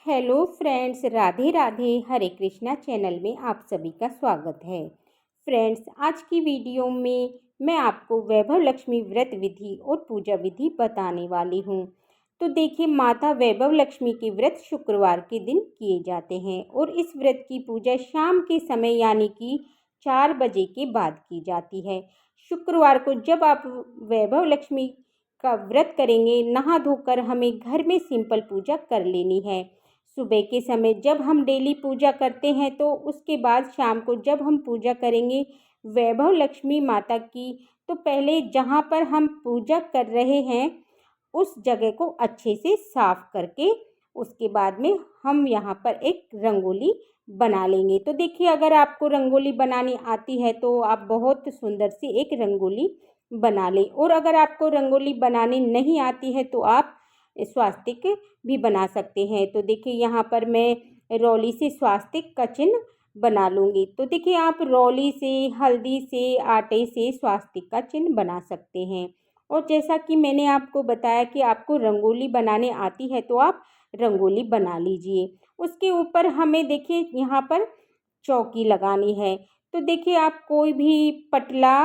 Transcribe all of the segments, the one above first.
Hello friends, Radhe Radhe. Hare Krishna channel में आप सभी का स्वागत है। फ्रेंड्स, आज की वीडियो में मैं आपको वैभव लक्ष्मी व्रत विधि और पूजा विधि बताने वाली हूँ। तो देखिए, माता वैभव लक्ष्मी के व्रत शुक्रवार के दिन किए जाते हैं और इस व्रत की पूजा शाम के समय यानी कि 4 बजे के बाद की जाती है। शुक्रवार को जब आप वैभव लक्ष्मी का व्रत करेंगे, नहा धोकर हमें घर में सिंपल पूजा कर लेनी है। सुबह के समय जब हम डेली पूजा करते हैं तो उसके बाद शाम को जब हम पूजा करेंगे वैभव लक्ष्मी माता की, तो पहले जहाँ पर हम पूजा कर रहे हैं उस जगह को अच्छे से साफ करके उसके बाद में हम यहाँ पर एक रंगोली बना लेंगे। तो देखिए, अगर आपको रंगोली बनानी आती है तो आप बहुत सुंदर सी एक रंगोली बना लें, और अगर आपको रंगोली बनानी नहीं आती है तो आप स्वास्तिक भी बना सकते हैं। तो देखिए, यहाँ पर मैं रौली से स्वास्तिक का चिन्ह बना लूँगी। तो देखिए, आप रौली से, हल्दी से, आटे से स्वास्तिक का चिन्ह बना सकते हैं। और जैसा कि मैंने आपको बताया कि आपको रंगोली बनाने आती है तो आप रंगोली बना लीजिए। उसके ऊपर हमें देखिए यहाँ पर चौकी लगानी है। तो देखिए, आप कोई भी पटला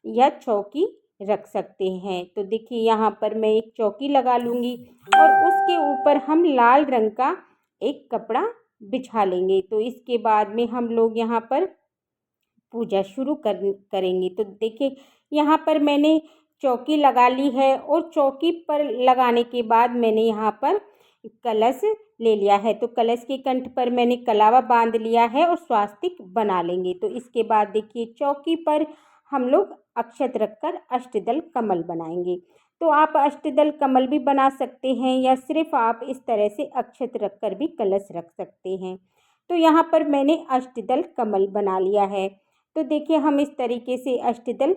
या चौकी रख सकते हैं। तो देखिए, यहाँ पर मैं एक चौकी लगा लूँगी और उसके ऊपर हम लाल रंग का एक कपड़ा बिछा लेंगे। तो इसके बाद में हम लोग यहाँ पर पूजा शुरू करेंगे। तो देखिए, यहाँ पर मैंने चौकी लगा ली है और चौकी पर लगाने के बाद मैंने यहाँ पर कलश ले लिया है। तो कलश के कंठ पर मैंने कलावा बांध लिया है और स्वास्तिक बना लेंगे। तो इसके बाद देखिए, चौकी पर हम लोग अक्षत रखकर अष्टदल कमल बनाएंगे। तो आप अष्टदल कमल भी बना सकते हैं या सिर्फ आप इस तरह से अक्षत रखकर भी कलश रख सकते हैं। तो यहाँ पर मैंने अष्टदल कमल बना लिया है। तो देखिए, हम इस तरीके से अष्टदल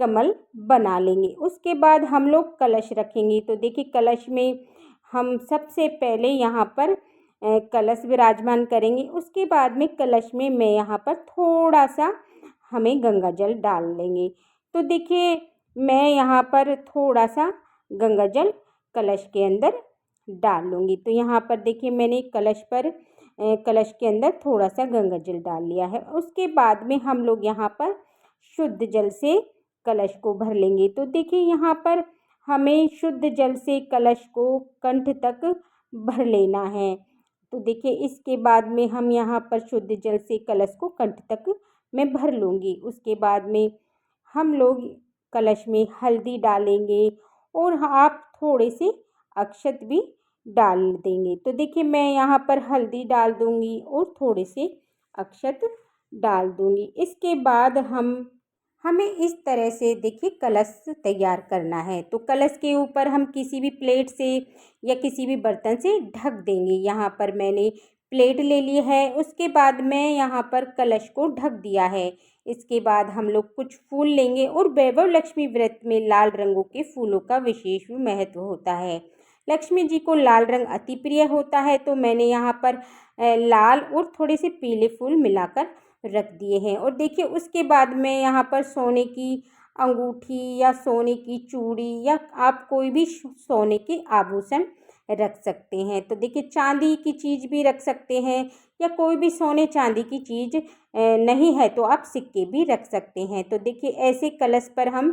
कमल बना लेंगे। उसके बाद हम लोग कलश रखेंगे। तो देखिए, कलश में हम सबसे पहले यहाँ पर कलश विराजमान करेंगे। उसके बाद में कलश में मैं यहाँ पर थोड़ा सा हमें गंगा जल डाल लेंगे। तो देखिए, मैं यहाँ पर थोड़ा सा गंगा जल कलश के अंदर डाल लूँगी। तो यहाँ पर देखिए, मैंने कलश के अंदर थोड़ा सा गंगा जल डाल लिया है। उसके बाद में हम लोग यहाँ पर शुद्ध जल से कलश को भर लेंगे। तो देखिए, यहाँ पर हमें शुद्ध जल से कलश को कंठ तक भर लेना है। तो देखिए, इसके बाद में हम यहाँ पर शुद्ध जल से कलश को कंठ तक मैं भर लूँगी। उसके बाद में हम लोग कलश में हल्दी डालेंगे और आप थोड़े से अक्षत भी डाल देंगे। तो देखिए, मैं यहाँ पर हल्दी डाल दूँगी और थोड़े से अक्षत डाल दूँगी। इसके बाद हमें इस तरह से देखिए कलश तैयार करना है। तो कलश के ऊपर हम किसी भी प्लेट से या किसी भी बर्तन से ढक देंगे। यहाँ पर मैंने प्लेट ले ली है। उसके बाद मैं यहाँ पर कलश को ढक दिया है। इसके बाद हम लोग कुछ फूल लेंगे और वैभव लक्ष्मी व्रत में लाल रंगों के फूलों का विशेष महत्व होता है। लक्ष्मी जी को लाल रंग अति प्रिय होता है। तो मैंने यहाँ पर लाल और थोड़े से पीले फूल मिलाकर रख दिए हैं। और देखिए, उसके बाद मैं यहाँ पर सोने की अंगूठी या सोने की चूड़ी या आप कोई भी सोने के आभूषण रख सकते हैं। तो देखिए, चांदी की चीज़ भी रख सकते हैं या कोई भी सोने चांदी की चीज़ नहीं है तो आप सिक्के भी रख सकते हैं। तो देखिए, ऐसे कलश पर हम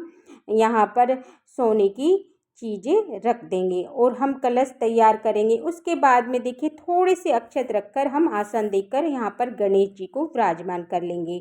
यहाँ पर सोने की चीज़ें रख देंगे और हम कलश तैयार करेंगे। उसके बाद में देखिए, थोड़े से अक्षत रखकर हम आसन देकर यहाँ पर गणेश जी को विराजमान कर लेंगे।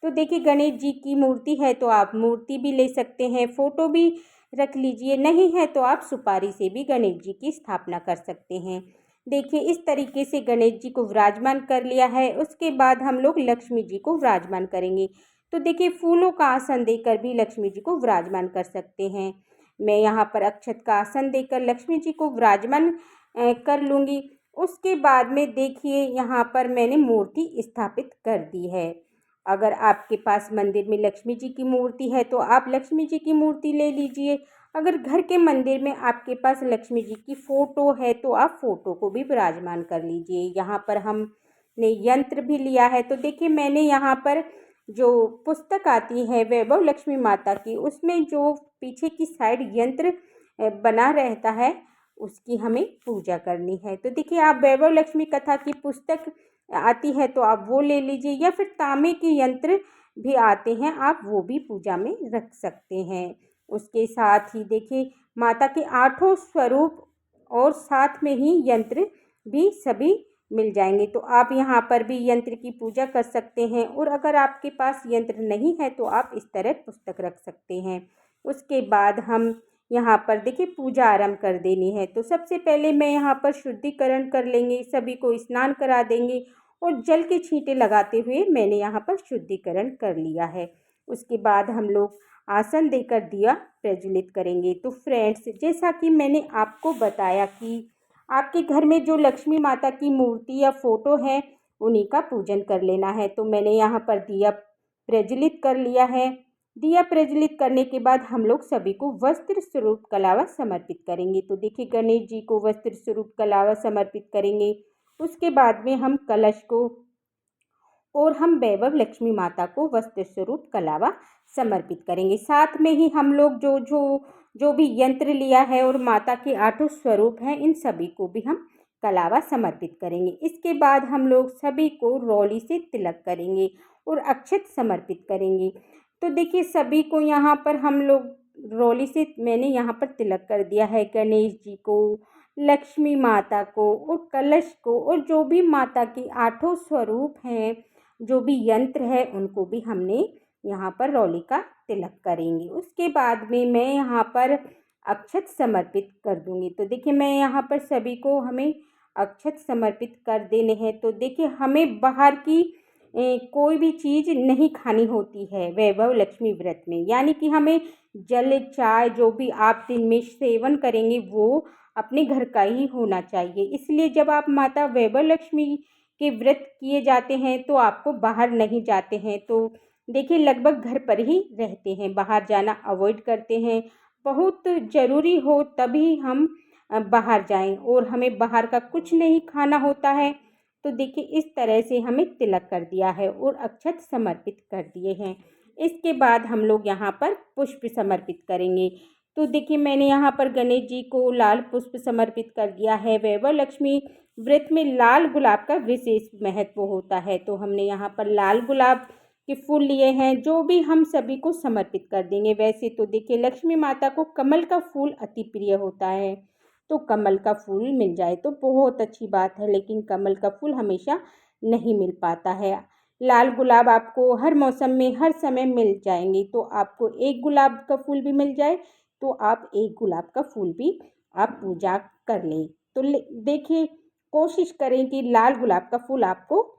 तो देखिए, गणेश जी की मूर्ति है तो आप मूर्ति भी ले सकते हैं, फ़ोटो भी रख लीजिए, नहीं है तो आप सुपारी से भी गणेश जी की स्थापना कर सकते हैं। देखिए, इस तरीके से गणेश जी को विराजमान कर लिया है। उसके बाद हम लोग लक्ष्मी जी को विराजमान करेंगे। तो देखिए, फूलों का आसन देकर भी लक्ष्मी जी को विराजमान कर सकते हैं। मैं यहाँ पर अक्षत का आसन देकर लक्ष्मी जी को विराजमान कर लूँगी। उसके बाद में देखिए, यहाँ पर मैंने मूर्ति स्थापित कर दी है। अगर आपके पास मंदिर में लक्ष्मी जी की मूर्ति है तो आप लक्ष्मी जी की मूर्ति ले लीजिए। अगर घर के मंदिर में आपके पास लक्ष्मी जी की फ़ोटो है तो आप फ़ोटो को भी विराजमान कर लीजिए। यहाँ पर हमने यंत्र भी लिया है। तो देखिए, मैंने यहाँ पर जो पुस्तक आती है वैभव लक्ष्मी माता की, उसमें जो पीछे की साइड यंत्र बना रहता है उसकी हमें पूजा करनी है। तो देखिए, आप वैभव लक्ष्मी कथा की पुस्तक आती है तो आप वो ले लीजिए, या फिर तांबे के यंत्र भी आते हैं, आप वो भी पूजा में रख सकते हैं। उसके साथ ही देखिए, माता के 8 स्वरूप और साथ में ही यंत्र भी सभी मिल जाएंगे, तो आप यहाँ पर भी यंत्र की पूजा कर सकते हैं। और अगर आपके पास यंत्र नहीं है तो आप इस तरह पुस्तक रख सकते हैं। उसके बाद हम यहाँ पर देखिए पूजा आरंभ कर देनी है। तो सबसे पहले मैं यहाँ पर शुद्धिकरण कर लेंगे, सभी को स्नान करा देंगे और जल के छींटे लगाते हुए मैंने यहाँ पर शुद्धिकरण कर लिया है। उसके बाद हम लोग आसन देकर दिया प्रज्वलित करेंगे। तो फ्रेंड्स, जैसा कि मैंने आपको बताया कि आपके घर में जो लक्ष्मी माता की मूर्ति या फोटो है उन्हीं का पूजन कर लेना है। तो मैंने यहाँ पर दिया प्रज्वलित कर लिया है। दिया प्रज्वलित करने के बाद हम लोग सभी को वस्त्र स्वरूप कलावा समर्पित करेंगे। तो देखिए, गणेश जी को वस्त्र स्वरूप कलावा समर्पित करेंगे। उसके बाद में हम कलश को और हम वैभव लक्ष्मी माता को वस्त्र स्वरूप कलावा समर्पित करेंगे। साथ में ही हम लोग जो भी यंत्र लिया है और माता के 8 स्वरूप हैं, इन सभी को भी हम कलावा समर्पित करेंगे। इसके बाद हम लोग सभी को रोली से तिलक करेंगे और अक्षत समर्पित करेंगे। तो देखिए, सभी को यहाँ पर हम लोग रोली से मैंने यहाँ पर तिलक कर दिया है। गणेश जी को, लक्ष्मी माता को और कलश को, और जो भी माता के 8 स्वरूप हैं, जो भी यंत्र है, उनको भी हमने यहाँ पर रोली का तिलक करेंगे। उसके बाद में मैं यहाँ पर अक्षत समर्पित कर दूँगी। तो देखिए, मैं यहाँ पर सभी को हमें अक्षत समर्पित कर देने हैं। तो देखिए, हमें बाहर की कोई भी चीज़ नहीं खानी होती है वैभव लक्ष्मी व्रत में, यानी कि हमें जल, चाय जो भी आप दिन में सेवन करेंगे वो अपने घर का ही होना चाहिए। इसलिए जब आप माता वैभव लक्ष्मी के व्रत किए जाते हैं तो आपको बाहर नहीं जाते हैं। तो देखिए, लगभग घर पर ही रहते हैं, बाहर जाना अवॉइड करते हैं। बहुत ज़रूरी हो तभी हम बाहर जाएं, और हमें बाहर का कुछ नहीं खाना होता है। तो देखिए, इस तरह से हमें तिलक कर दिया है और अक्षत समर्पित कर दिए हैं। इसके बाद हम लोग यहाँ पर पुष्प समर्पित करेंगे। तो देखिए, मैंने यहाँ पर गणेश जी को लाल पुष्प समर्पित कर दिया है। वैभव लक्ष्मी व्रत में लाल गुलाब का विशेष महत्व होता है, तो हमने यहाँ पर लाल गुलाब के फूल लिए हैं, जो भी हम सभी को समर्पित कर देंगे। वैसे तो देखिए, लक्ष्मी माता को कमल का फूल अति प्रिय होता है, तो कमल का फूल मिल जाए तो बहुत अच्छी बात है, लेकिन कमल का फूल हमेशा नहीं मिल पाता है। लाल गुलाब आपको हर मौसम में हर समय मिल जाएंगे, तो आपको एक गुलाब का फूल भी मिल जाए तो आप एक गुलाब का फूल भी आप पूजा कर लें। तो देखिए, कोशिश करें कि लाल गुलाब का फूल आपको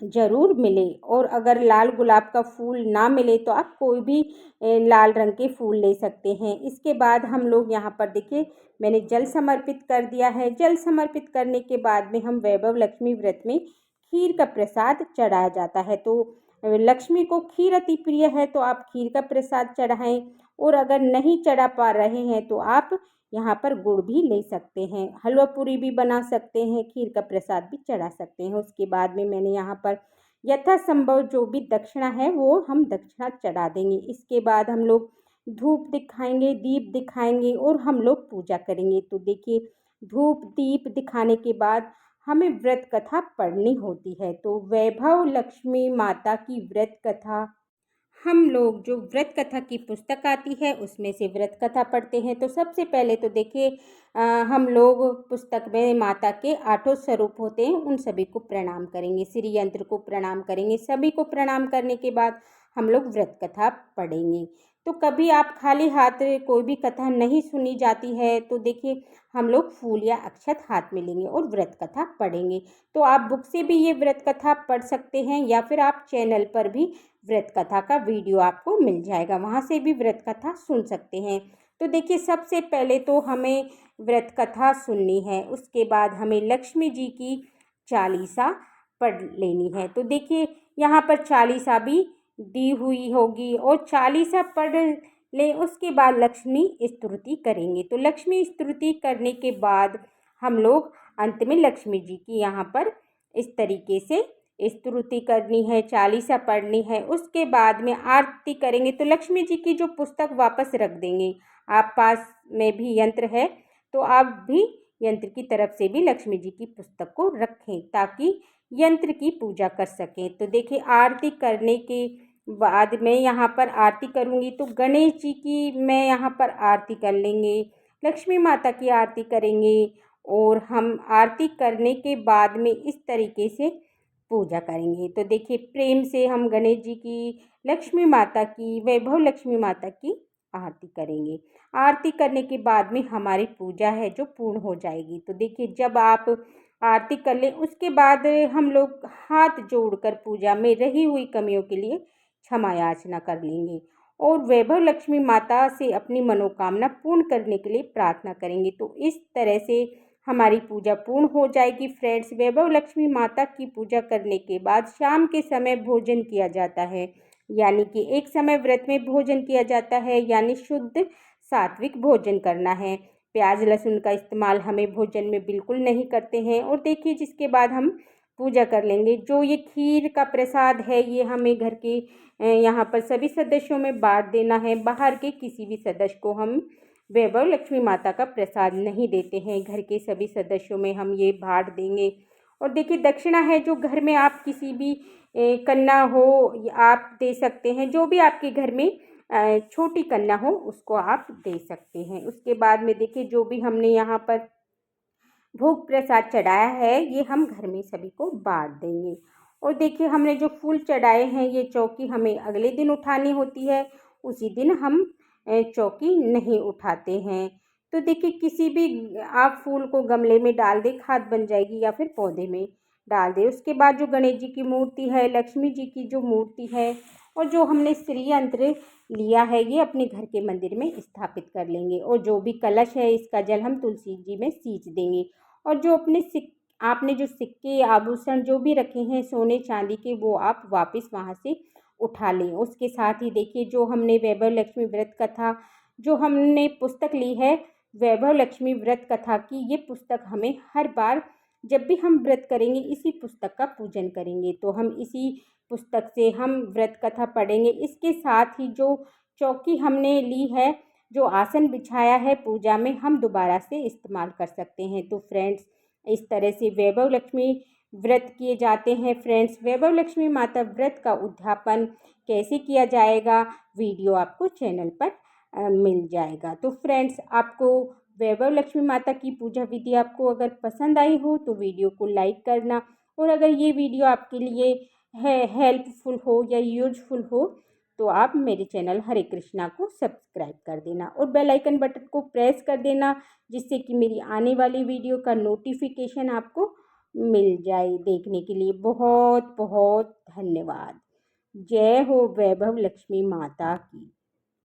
ज़रूर मिले, और अगर लाल गुलाब का फूल ना मिले तो आप कोई भी लाल रंग के फूल ले सकते हैं। इसके बाद हम लोग यहाँ पर देखिए, मैंने जल समर्पित कर दिया है। जल समर्पित करने के बाद में हम वैभव लक्ष्मी व्रत में खीर का प्रसाद चढ़ाया जाता है। तो लक्ष्मी को खीर अति प्रिय है, तो आप खीर का प्रसाद चढ़ाएं, और अगर नहीं चढ़ा पा रहे हैं तो आप यहाँ पर गुड़ भी ले सकते हैं, हलवा पूरी भी बना सकते हैं, खीर का प्रसाद भी चढ़ा सकते हैं। उसके बाद में मैंने यहाँ पर यथासंभव जो भी दक्षिणा है वो हम दक्षिणा चढ़ा देंगे। इसके बाद हम लोग धूप दिखाएंगे, दीप दिखाएंगे और हम लोग पूजा करेंगे। तो देखिए, धूप दीप दिखाने के बाद हमें व्रत कथा पढ़नी होती है। तो वैभव लक्ष्मी माता की व्रत कथा, हम लोग जो व्रत कथा की पुस्तक आती है उसमें से व्रत कथा पढ़ते हैं। तो सबसे पहले तो देखिए, हम लोग पुस्तक में माता के 8 स्वरूप होते हैं, उन सभी को प्रणाम करेंगे, श्री यंत्र को प्रणाम करेंगे। सभी को प्रणाम करने के बाद हम लोग व्रत कथा पढ़ेंगे। तो कभी आप खाली हाथ कोई भी कथा नहीं सुनी जाती है तो देखिए, हम लोग फूल या अक्षत हाथ में लेंगे और व्रत कथा पढ़ेंगे। तो आप बुक से भी ये व्रत कथा पढ़ सकते हैं, या फिर आप चैनल पर भी व्रत कथा का वीडियो आपको मिल जाएगा, वहाँ से भी व्रत कथा सुन सकते हैं। तो देखिए, सबसे पहले तो हमें व्रत कथा सुननी है, उसके बाद हमें लक्ष्मी जी की चालीसा पढ़ लेनी है। तो देखिए, यहाँ पर चालीसा भी दी हुई होगी, और चालीसा पढ़ ले, उसके बाद लक्ष्मी स्तुति करेंगे। तो लक्ष्मी स्तुति करने के बाद हम लोग अंत में लक्ष्मी जी की यहाँ पर इस तरीके से स्तुति करनी है, चालीसा पढ़नी है। उसके बाद में आरती करेंगे। तो लक्ष्मी जी की जो पुस्तक वापस रख देंगे। आप पास में भी यंत्र है तो आप भी यंत्र की तरफ से भी लक्ष्मी जी की पुस्तक को रखें ताकि यंत्र की पूजा कर सकें। तो देखिए आरती करने के बाद मैं यहाँ पर आरती करूँगी तो गणेश जी की मैं यहाँ पर आरती कर लेंगे, लक्ष्मी माता की आरती करेंगे और हम आरती करने के बाद में इस तरीके से पूजा करेंगे। तो देखिए प्रेम से हम गणेश जी की, लक्ष्मी माता की, वैभव लक्ष्मी माता की आरती करेंगे। आरती करने के बाद में हमारी पूजा है जो पूर्ण हो जाएगी। तो देखिए जब आप आरती कर लें उसके बाद हम लोग हाथ जोड़कर पूजा में रही हुई कमियों के लिए क्षमा याचना कर लेंगे और वैभव लक्ष्मी माता से अपनी मनोकामना पूर्ण करने के लिए प्रार्थना करेंगे। तो इस तरह से हमारी पूजा पूर्ण हो जाएगी। फ्रेंड्स, वैभव लक्ष्मी माता की पूजा करने के बाद शाम के समय भोजन किया जाता है, यानी कि एक समय व्रत में भोजन किया जाता है, यानी शुद्ध सात्विक भोजन करना है। प्याज लहसुन का इस्तेमाल हमें भोजन में बिल्कुल नहीं करते हैं। और देखिए जिसके बाद हम पूजा कर लेंगे। जो ये खीर का प्रसाद है ये हमें घर के यहाँ पर सभी सदस्यों में बांट देना है। बाहर के किसी भी सदस्य को हम वैभव लक्ष्मी माता का प्रसाद नहीं देते हैं। घर के सभी सदस्यों में हम ये बांट देंगे। और देखिए दक्षिणा है जो घर में आप किसी भी कन्या हो आप दे सकते हैं। जो भी आपके घर में छोटी कन्या हो उसको आप दे सकते हैं। उसके बाद में देखिए जो भी हमने यहाँ पर भोग प्रसाद चढ़ाया है ये हम घर में सभी को बांट देंगे। और देखिए हमने जो फूल चढ़ाए हैं ये चौकी हमें अगले दिन उठानी होती है, उसी दिन हम चौकी नहीं उठाते हैं। तो देखिए किसी भी आप फूल को गमले में डाल दें, खाद बन जाएगी, या फिर पौधे में डाल दें। उसके बाद जो गणेश जी की मूर्ति है, लक्ष्मी जी की जो मूर्ति है और जो हमने श्री यंत्र लिया है ये अपने घर के मंदिर में स्थापित कर लेंगे। और जो भी कलश है इसका जल हम तुलसी जी में सींच देंगे। और जो अपने आपने जो सिक्के आभूषण जो भी रखे हैं सोने चांदी के वो आप वापस वहाँ से उठा लें। उसके साथ ही देखिए जो हमने वैभव लक्ष्मी व्रत कथा जो हमने पुस्तक ली है वैभव लक्ष्मी व्रत कथा की, ये पुस्तक हमें हर बार जब भी हम व्रत करेंगे इसी पुस्तक का पूजन करेंगे। तो हम इसी पुस्तक से हम व्रत कथा पढ़ेंगे। इसके साथ ही जो चौकी हमने ली है, जो आसन बिछाया है पूजा में, हम दोबारा से इस्तेमाल कर सकते हैं। तो फ्रेंड्स इस तरह से वैभव लक्ष्मी व्रत किए जाते हैं। फ्रेंड्स, वैभव लक्ष्मी माता व्रत का उद्यापन कैसे किया जाएगा वीडियो आपको चैनल पर मिल जाएगा। तो फ्रेंड्स आपको वैभव लक्ष्मी माता की पूजा विधि आपको अगर पसंद आई हो तो वीडियो को लाइक करना, और अगर ये वीडियो आपके लिए हेल्पफुल हो या यूजफुल हो तो आप मेरे चैनल हरे कृष्णा को सब्सक्राइब कर देना और बेल आइकन बटन को प्रेस कर देना, जिससे कि मेरी आने वाली वीडियो का नोटिफिकेशन आपको मिल जाए। देखने के लिए बहुत बहुत धन्यवाद। जय हो वैभव लक्ष्मी माता की।